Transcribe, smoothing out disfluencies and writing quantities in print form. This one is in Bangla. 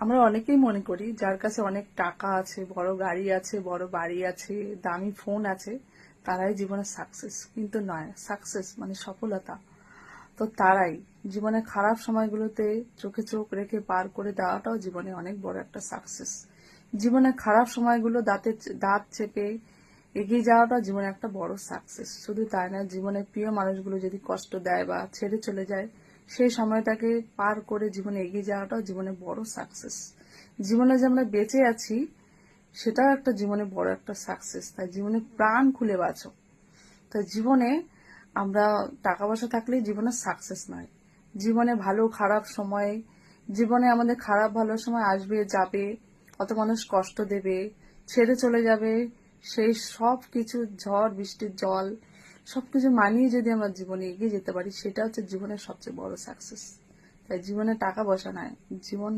আমরা অনেকেই মনে করি যার কাছে অনেক টাকা আছে, বড় গাড়ি আছে, বড় বাড়ি আছে, দামি ফোন আছে, তারাই জীবনে সাকসেস। কিন্তু নয়, সাকসেস মানে সফলতা তো তারাই জীবনের খারাপ সময়গুলোতে চোখে চোখ রেখে পার করে দেওয়াটাও জীবনে অনেক বড় একটা সাকসেস। জীবনের খারাপ সময়গুলো দাঁত চেপে এগিয়ে যাওয়াটা জীবনে একটা বড় সাকসেস। শুধু তাই না, জীবনের প্রিয় মানুষগুলো যদি কষ্ট দেয় বা ছেড়ে চলে যায়, সেই সময়টাকে পার করে জীবনে এগিয়ে যাওয়াটাও জীবনে বড় সাকসেস। জীবনে যে আমরা বেঁচে আছি সেটাও একটা জীবনে বড় একটা সাকসেস। তাই জীবনে প্রাণ খুলে বাঁচো। তো জীবনে আমরা টাকা পয়সা থাকলেই জীবনে সাকসেস নয়। জীবনে ভালো খারাপ সময়, জীবনে আমাদের খারাপ ভালো সময় আসবে যাবে, কত মানুষ কষ্ট দেবে, ছেড়ে চলে যাবে, সেই সব কিছু ঝড় বৃষ্টির জল সবকিছু মানিয়ে যদি আমরা জীবনে এগিয়ে যেতে পারি, সেটা হচ্ছে জীবনের সবচেয়ে বড় সাকসেস। তাই জীবনে টাকা পয়সা নয়, জীবন